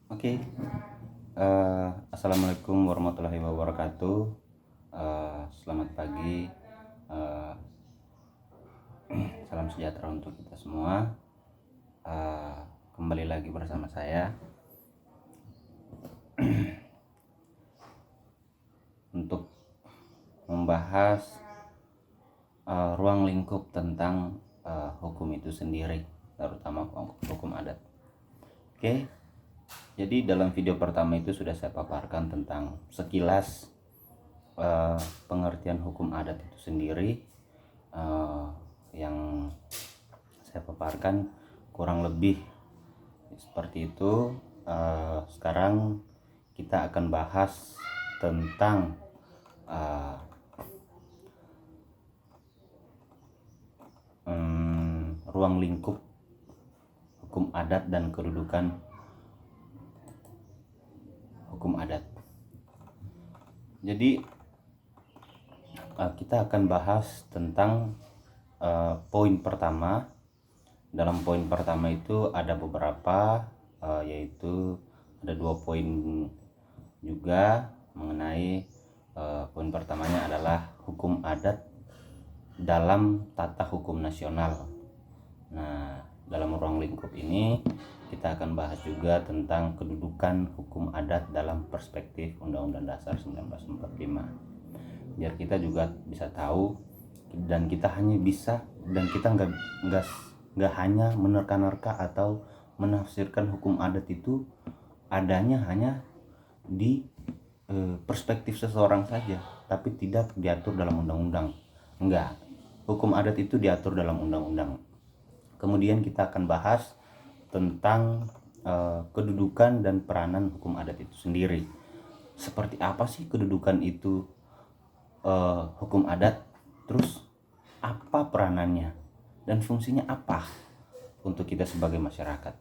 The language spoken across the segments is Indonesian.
Oke, assalamualaikum warahmatullahi wabarakatuh. Selamat pagi, eh, salam sejahtera untuk kita semua. Eh, Kembali lagi bersama saya untuk membahas ruang lingkup tentang hukum itu sendiri, terutama hukum adat. Oke, jadi dalam video pertama itu sudah saya paparkan tentang sekilas pengertian hukum adat itu sendiri, yang saya paparkan kurang lebih seperti itu. Sekarang kita akan bahas tentang ruang lingkup hukum adat dan kedudukan hukum adat. Jadi kita akan bahas tentang poin pertama. Dalam poin pertama itu ada beberapa, yaitu ada 2 poin juga mengenai poin pertamanya adalah hukum adat dalam tata hukum nasional. Nah, dalam ruang lingkup ini kita akan bahas juga tentang kedudukan hukum adat dalam perspektif Undang-Undang Dasar 1945. Biar kita juga bisa tahu dan kita nggak hanya menerka-nerka atau menafsirkan hukum adat itu adanya hanya di perspektif seseorang saja, tapi tidak diatur dalam undang-undang. Enggak, hukum adat itu diatur dalam undang-undang. Kemudian kita akan bahas tentang kedudukan dan peranan hukum adat itu sendiri. Seperti apa sih kedudukan itu hukum adat, terus apa peranannya dan fungsinya apa untuk kita sebagai masyarakat.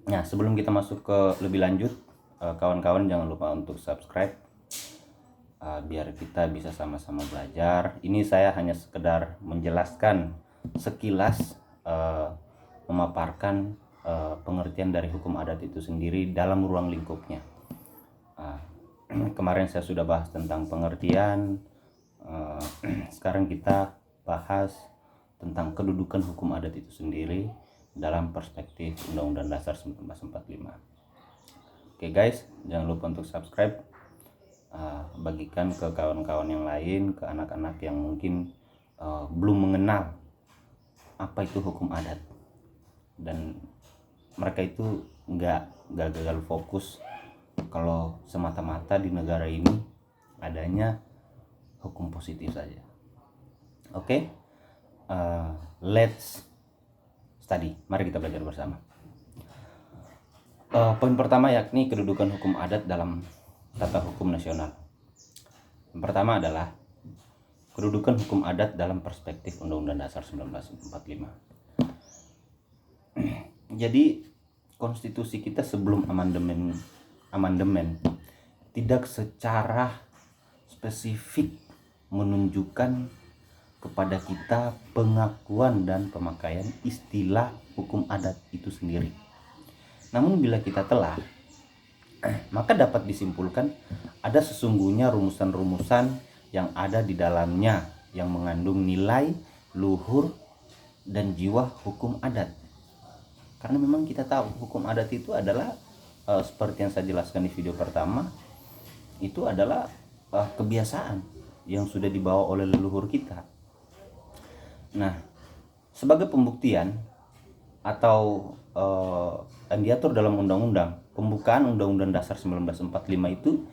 Nah, sebelum kita masuk ke lebih lanjut, kawan-kawan jangan lupa untuk subscribe, biar kita bisa sama-sama belajar. Ini saya hanya sekedar menjelaskan sekilas, memaparkan pengertian dari hukum adat itu sendiri dalam ruang lingkupnya. Kemarin saya sudah bahas tentang pengertian, sekarang kita bahas tentang kedudukan hukum adat itu sendiri dalam perspektif Undang-Undang Dasar 1945. Oke guys, jangan lupa untuk subscribe, bagikan ke kawan-kawan yang lain, ke anak-anak yang mungkin belum mengenal apa itu hukum adat, dan mereka itu nggak gagal fokus kalau semata-mata di negara ini adanya hukum positif saja. Oke, let's study. Mari kita belajar bersama. Poin pertama yakni kedudukan hukum adat dalam tata hukum nasional. Yang pertama adalah kedudukan hukum adat dalam perspektif Undang-Undang Dasar 1945. Jadi konstitusi kita sebelum amandemen tidak secara spesifik menunjukkan kepada kita pengakuan dan pemakaian istilah hukum adat itu sendiri. Namun bila kita telah, maka dapat disimpulkan ada sesungguhnya rumusan-rumusan yang ada di dalamnya yang mengandung nilai, luhur, dan jiwa hukum adat. Karena memang kita tahu hukum adat itu adalah seperti yang saya jelaskan di video pertama, itu adalah kebiasaan yang sudah dibawa oleh leluhur kita. Nah, sebagai pembuktian atau yang diatur dalam undang-undang, pembukaan Undang-Undang Dasar 1945 itu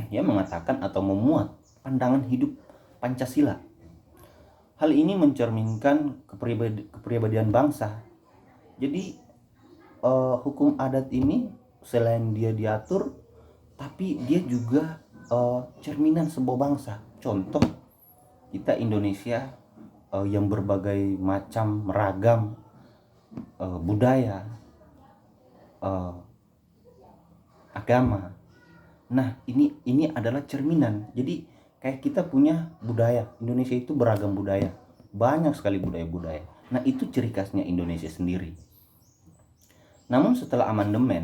ya mengatakan atau memuat pandangan hidup Pancasila. Hal ini mencerminkan kepribadian bangsa. Jadi hukum adat ini selain dia diatur, tapi dia juga cerminan sebuah bangsa. Contoh, kita Indonesia yang berbagai macam ragam budaya, agama. Nah, ini adalah cerminan. Jadi kayak kita punya budaya. Indonesia itu beragam budaya. Banyak sekali budaya-budaya. Nah, itu ciri khasnya Indonesia sendiri. Namun setelah amandemen,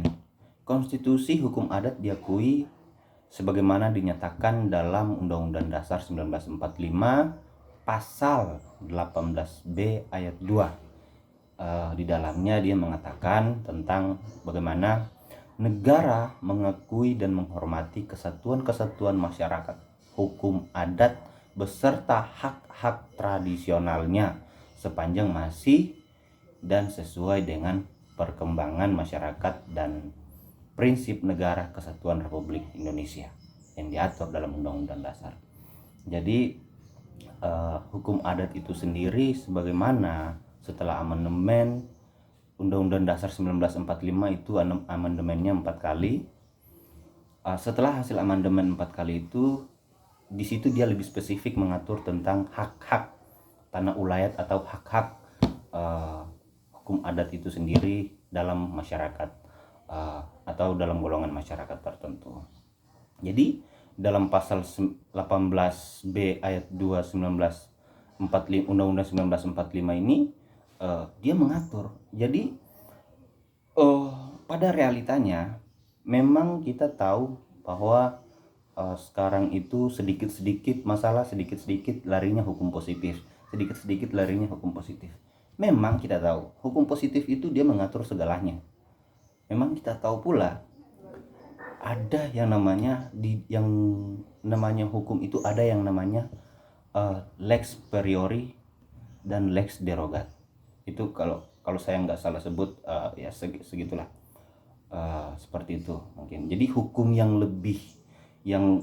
konstitusi hukum adat diakui sebagaimana dinyatakan dalam Undang-Undang Dasar 1945 pasal 18B ayat 2. Di dalamnya dia mengatakan tentang bagaimana negara mengakui dan menghormati kesatuan-kesatuan masyarakat, hukum adat beserta hak-hak tradisionalnya sepanjang masih dan sesuai dengan perkembangan masyarakat dan prinsip negara kesatuan Republik Indonesia yang diatur dalam Undang-Undang Dasar. Jadi hukum adat itu sendiri sebagaimana setelah amandemen Undang-Undang Dasar 1945 itu amandemennya 4 kali. Setelah hasil amandemen 4 kali itu, di situ dia lebih spesifik mengatur tentang hak-hak tanah ulayat atau hak-hak hukum adat itu sendiri dalam masyarakat atau dalam golongan masyarakat tertentu. Jadi dalam pasal 18B ayat 2 Undang-Undang 1945 ini dia mengatur. Jadi pada realitanya memang kita tahu bahwa sekarang itu sedikit-sedikit masalah, sedikit-sedikit larinya hukum positif, sedikit-sedikit larinya hukum positif. Memang kita tahu hukum positif itu dia mengatur segalanya. Memang kita tahu pula ada yang namanya hukum itu ada yang namanya lex priori dan lex derogat. Itu kalau saya nggak salah sebut ya segitulah, seperti itu mungkin. Jadi hukum yang lebih yang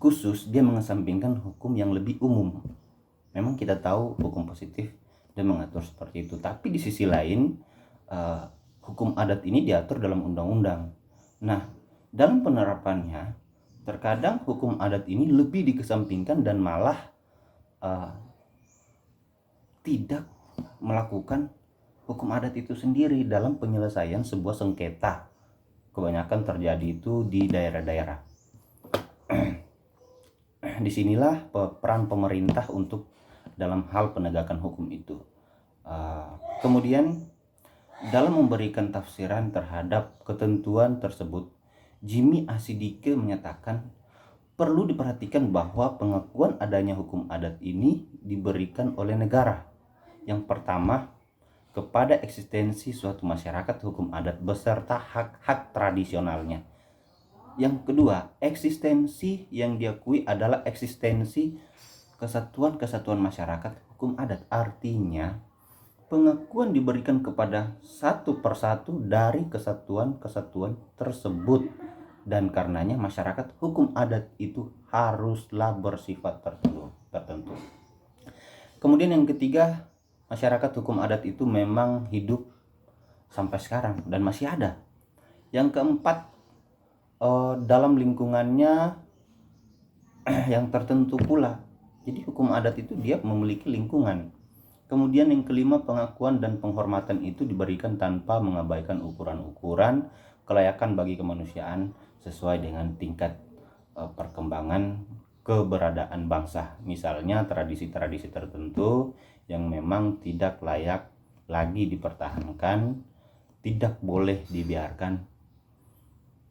khusus dia mengesampingkan hukum yang lebih umum. Memang kita tahu hukum positif dan mengatur seperti itu, tapi di sisi lain hukum adat ini diatur dalam undang-undang. Nah, dalam penerapannya terkadang hukum adat ini lebih dikesampingkan dan malah tidak melakukan hukum adat itu sendiri dalam penyelesaian sebuah sengketa. Kebanyakan terjadi itu di daerah-daerah. Disinilah peran pemerintah untuk dalam hal penegakan hukum itu. Kemudian dalam memberikan tafsiran terhadap ketentuan tersebut, Jimmy Asidike menyatakan perlu diperhatikan bahwa pengakuan adanya hukum adat ini diberikan oleh negara. Yang pertama, kepada eksistensi suatu masyarakat hukum adat beserta hak-hak tradisionalnya. Yang kedua, eksistensi yang diakui adalah eksistensi kesatuan-kesatuan masyarakat hukum adat. Artinya, pengakuan diberikan kepada satu persatu dari kesatuan-kesatuan tersebut. Dan karenanya masyarakat hukum adat itu haruslah bersifat tertentu. Kemudian yang ketiga, masyarakat hukum adat itu memang hidup sampai sekarang dan masih ada. Yang keempat, dalam lingkungannya yang tertentu pula. Jadi hukum adat itu dia memiliki lingkungan. Kemudian yang kelima, pengakuan dan penghormatan itu diberikan tanpa mengabaikan ukuran-ukuran kelayakan bagi kemanusiaan sesuai dengan tingkat perkembangan keberadaan bangsa. Misalnya tradisi-tradisi tertentu yang memang tidak layak lagi dipertahankan, tidak boleh dibiarkan,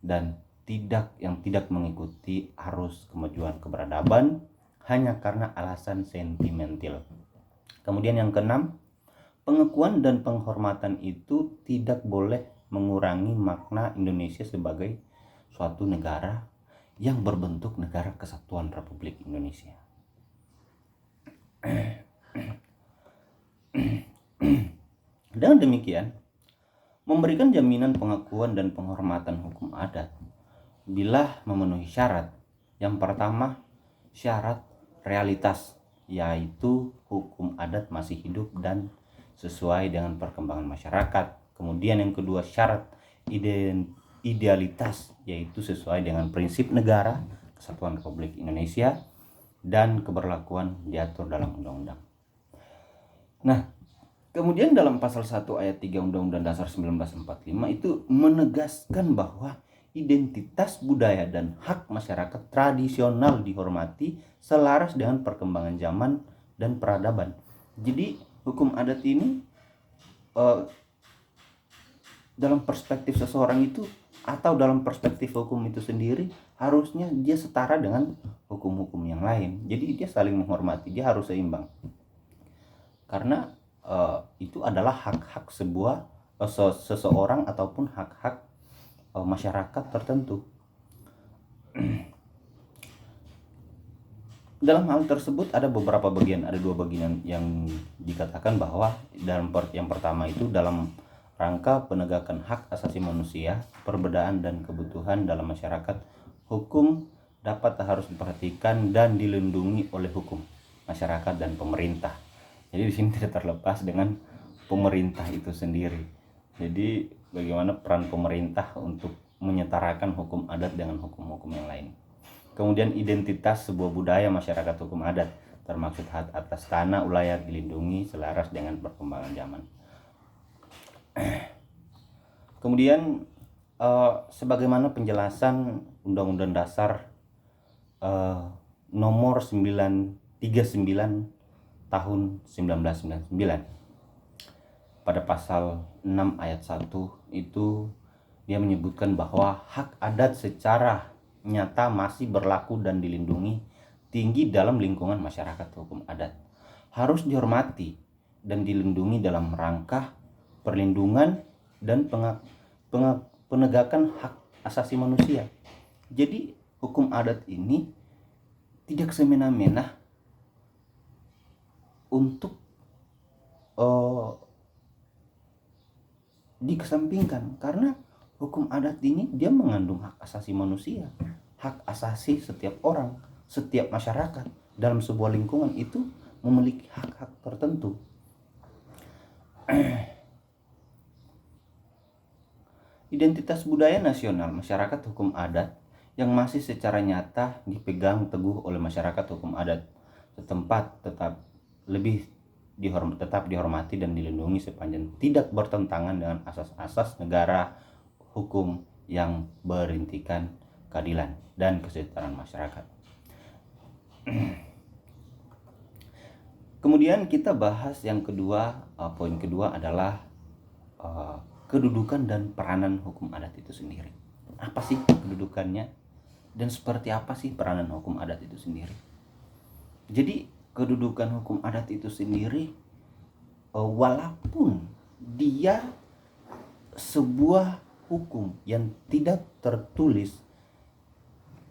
dan tidak mengikuti arus kemajuan keberadaban hanya karena alasan sentimental. Kemudian yang keenam, pengakuan dan penghormatan itu tidak boleh mengurangi makna Indonesia sebagai suatu negara yang berbentuk negara kesatuan Republik Indonesia. Dengan demikian, memberikan jaminan pengakuan dan penghormatan hukum adat bila memenuhi syarat. Yang pertama, syarat realitas, yaitu hukum adat masih hidup dan sesuai dengan perkembangan masyarakat. Kemudian yang kedua, syarat idealitas, yaitu sesuai dengan prinsip negara kesatuan Republik Indonesia dan keberlakuan diatur dalam undang-undang. Nah, kemudian dalam pasal 1 ayat 3 Undang-Undang Dasar 1945 itu menegaskan bahwa identitas budaya dan hak masyarakat tradisional dihormati selaras dengan perkembangan zaman dan peradaban. Jadi hukum adat ini dalam perspektif seseorang itu atau dalam perspektif hukum itu sendiri, harusnya dia setara dengan hukum-hukum yang lain. Jadi dia saling menghormati, dia harus seimbang. Karena itu adalah hak-hak sebuah seseorang ataupun hak-hak masyarakat tertentu. Dalam hal tersebut ada beberapa bagian, ada dua bagian yang dikatakan bahwa yang pertama itu dalam rangka penegakan hak asasi manusia, perbedaan dan kebutuhan dalam masyarakat, hukum dapat harus diperhatikan dan dilindungi oleh hukum, masyarakat dan pemerintah. Jadi di sini tidak terlepas dengan pemerintah itu sendiri. Jadi bagaimana peran pemerintah untuk menyetarakan hukum adat dengan hukum-hukum yang lain. Kemudian identitas sebuah budaya masyarakat hukum adat, termasuk hak atas tanah ulayat dilindungi selaras dengan perkembangan zaman. Kemudian sebagaimana penjelasan Undang-Undang Dasar nomor 939 tahun 1999 pada pasal 6 ayat 1 itu dia menyebutkan bahwa hak adat secara nyata masih berlaku dan dilindungi tinggi dalam lingkungan masyarakat hukum adat, harus dihormati dan dilindungi dalam rangka perlindungan dan penegakan hak asasi manusia. Jadi hukum adat ini tidak semena-mena untuk dikesampingkan, karena hukum adat ini dia mengandung hak asasi manusia, hak asasi setiap orang, setiap masyarakat dalam sebuah lingkungan itu memiliki hak-hak tertentu. Identitas budaya nasional masyarakat hukum adat yang masih secara nyata dipegang teguh oleh masyarakat hukum adat setempat tetap dihormati dan dilindungi sepanjang tidak bertentangan dengan asas-asas negara hukum yang berintikan keadilan dan kesejahteraan masyarakat. Kemudian kita bahas yang kedua, poin kedua adalah kedudukan dan peranan hukum adat itu sendiri. Apa sih kedudukannya dan seperti apa sih peranan hukum adat itu sendiri? Jadi kedudukan hukum adat itu sendiri, walaupun dia sebuah hukum yang tidak tertulis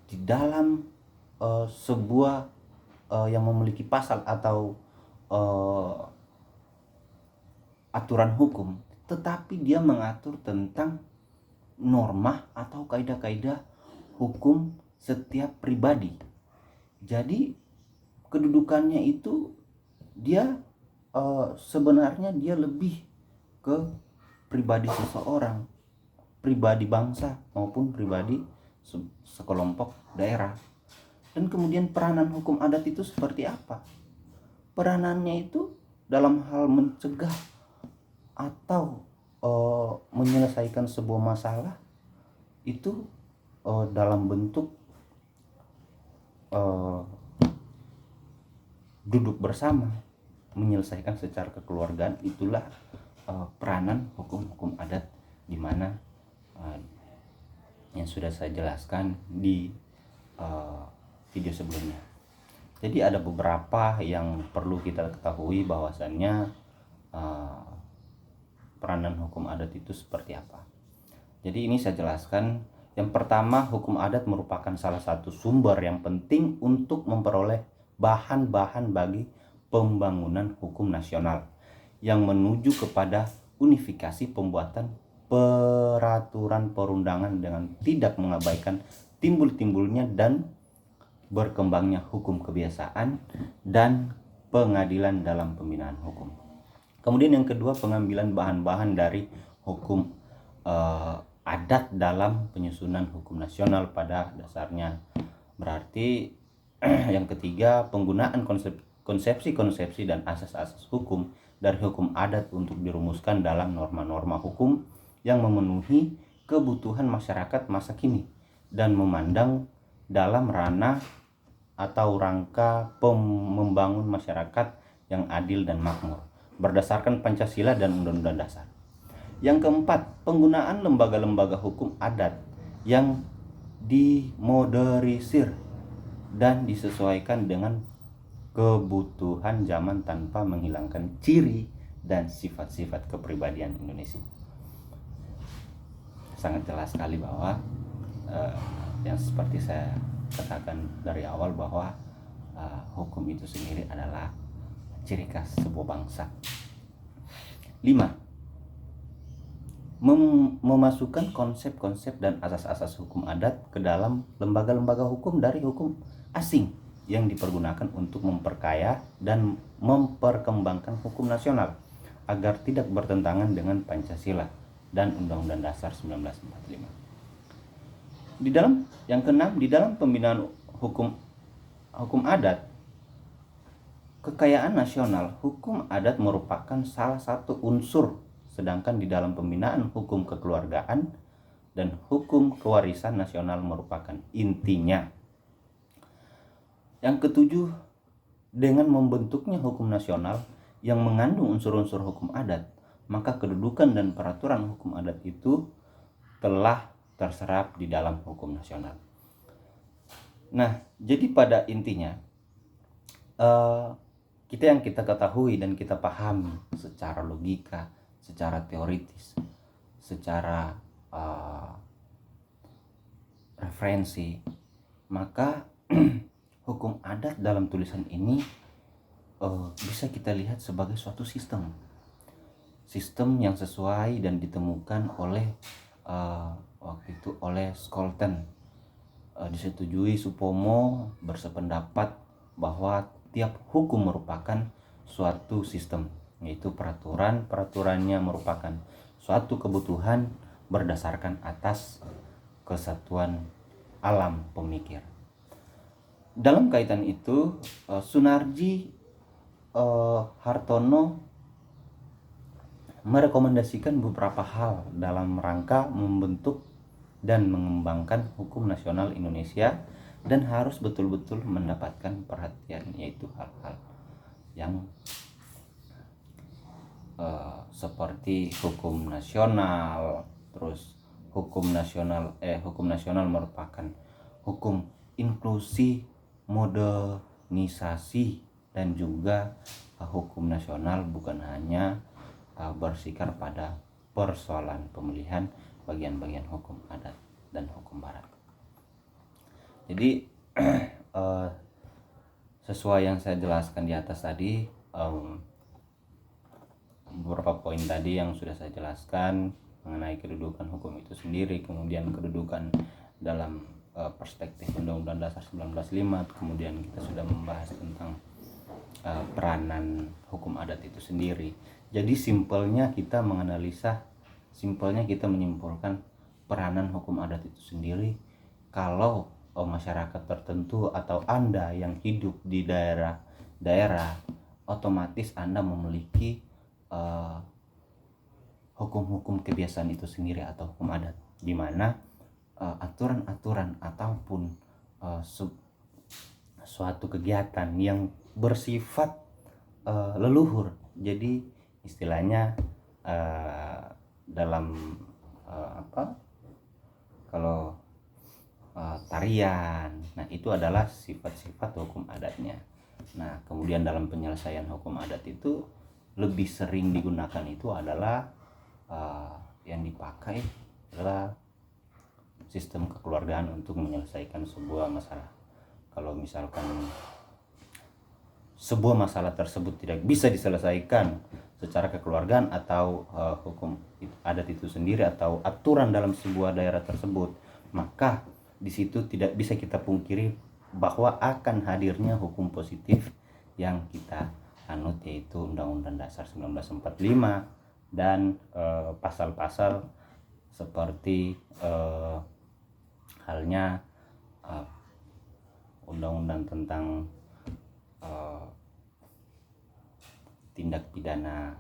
di dalam sebuah yang memiliki pasal atau aturan hukum, tetapi dia mengatur tentang norma atau kaidah-kaidah hukum setiap pribadi. Jadi kedudukannya itu dia sebenarnya dia lebih ke pribadi seseorang, pribadi bangsa maupun pribadi sekelompok daerah. Dan kemudian peranan hukum adat itu seperti apa? Peranannya itu dalam hal mencegah atau menyelesaikan sebuah masalah itu dalam bentuk duduk bersama menyelesaikan secara kekeluargaan. Itulah peranan hukum adat, di mana yang sudah saya jelaskan di video sebelumnya. Jadi ada beberapa yang perlu kita ketahui bahwasannya peranan hukum adat itu seperti apa. Jadi ini saya jelaskan. Yang pertama, hukum adat merupakan salah satu sumber yang penting untuk memperoleh bahan-bahan bagi pembangunan hukum nasional yang menuju kepada unifikasi pembuatan peraturan perundangan dengan tidak mengabaikan timbul-timbulnya dan berkembangnya hukum kebiasaan dan pengadilan dalam pembinaan hukum. Kemudian yang kedua, pengambilan bahan-bahan dari hukum adat dalam penyusunan hukum nasional pada dasarnya. Berarti yang ketiga, penggunaan konsepsi-konsepsi dan asas-asas hukum dari hukum adat untuk dirumuskan dalam norma-norma hukum yang memenuhi kebutuhan masyarakat masa kini dan memandang dalam ranah atau rangka membangun masyarakat yang adil dan makmur berdasarkan Pancasila dan Undang-Undang Dasar. Yang keempat, penggunaan lembaga-lembaga hukum adat yang dimoderisir dan disesuaikan dengan kebutuhan zaman tanpa menghilangkan ciri dan sifat-sifat kepribadian Indonesia. Sangat jelas sekali bahwa yang seperti saya katakan dari awal bahwa hukum itu sendiri adalah ciri khas sebuah bangsa. 5. Memasukkan konsep-konsep dan asas-asas hukum adat ke dalam lembaga-lembaga hukum dari hukum asing yang dipergunakan untuk memperkaya dan memperkembangkan hukum nasional agar tidak bertentangan dengan Pancasila dan Undang-Undang Dasar 1945. Yang keenam, di dalam pembinaan hukum adat, kekayaan nasional, hukum adat merupakan salah satu unsur, sedangkan di dalam pembinaan hukum kekeluargaan dan hukum kewarisan nasional merupakan intinya. Yang ketujuh, dengan membentuknya hukum nasional yang mengandung unsur-unsur hukum adat, maka kedudukan dan peraturan hukum adat itu telah terserap di dalam hukum nasional. Nah, jadi pada intinya kita ketahui dan kita pahami secara logika, secara teoritis, secara referensi, maka hukum adat dalam tulisan ini bisa kita lihat sebagai suatu sistem yang sesuai dan ditemukan oleh waktu itu oleh Scholten. Disetujui Supomo bersependapat bahwa tiap hukum merupakan suatu sistem, yaitu peraturannya merupakan suatu kebutuhan berdasarkan atas kesatuan alam pemikir. Dalam kaitan itu, Sunarji Hartono merekomendasikan beberapa hal dalam rangka membentuk dan mengembangkan hukum nasional Indonesia, dan harus betul-betul mendapatkan perhatian, yaitu hal-hal yang seperti hukum nasional. Terus hukum nasional merupakan hukum inklusi, modernisasi, dan juga hukum nasional bukan hanya bersikap pada persoalan pemilihan bagian-bagian hukum adat dan hukum barat. Jadi sesuai yang saya jelaskan di atas tadi, beberapa poin tadi yang sudah saya jelaskan mengenai kedudukan hukum itu sendiri, kemudian kedudukan dalam perspektif Undang-Undang Dasar 1945, kemudian kita sudah membahas tentang peranan hukum adat itu sendiri. Jadi simpelnya kita menyimpulkan peranan hukum adat itu sendiri. Kalau masyarakat tertentu atau Anda yang hidup di daerah, otomatis Anda memiliki hukum-hukum kebiasaan itu sendiri atau hukum adat, di mana aturan-aturan ataupun suatu kegiatan yang bersifat leluhur. Jadi istilahnya dalam kalau tarian, nah itu adalah sifat-sifat hukum adatnya. Nah, kemudian dalam penyelesaian hukum adat itu lebih sering digunakan itu adalah yang dipakai adalah sistem kekeluargaan untuk menyelesaikan sebuah masalah. Kalau misalkan sebuah masalah tersebut tidak bisa diselesaikan secara kekeluargaan atau hukum adat itu sendiri atau aturan dalam sebuah daerah tersebut, maka di situ tidak bisa kita pungkiri bahwa akan hadirnya hukum positif yang kita anut, yaitu Undang-Undang Dasar 1945 dan pasal-pasal seperti halnya undang-undang tentang tindak pidana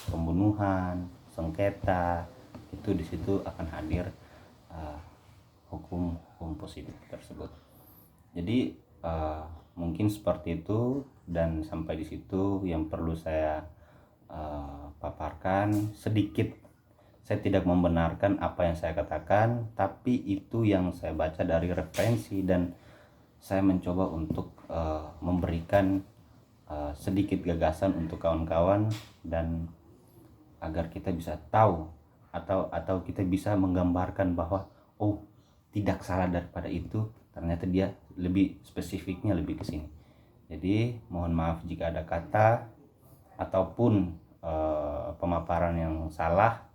pembunuhan, sengketa, itu di situ akan hadir hukum positif tersebut. Jadi mungkin seperti itu, dan sampai di situ yang perlu saya mengatakan sedikit. Saya tidak membenarkan apa yang saya katakan, tapi itu yang saya baca dari referensi, dan saya mencoba untuk memberikan sedikit gagasan untuk kawan-kawan, dan agar kita bisa tahu atau kita bisa menggambarkan bahwa oh, tidak salah daripada itu, ternyata dia lebih spesifiknya lebih ke sini. Jadi mohon maaf jika ada kata ataupun pemaparan yang salah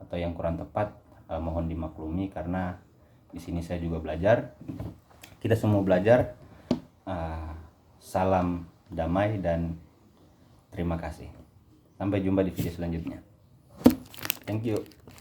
atau yang kurang tepat, mohon dimaklumi, karena di sini saya juga belajar. Kita semua belajar. Salam damai dan terima kasih. Sampai jumpa di video selanjutnya. Thank you.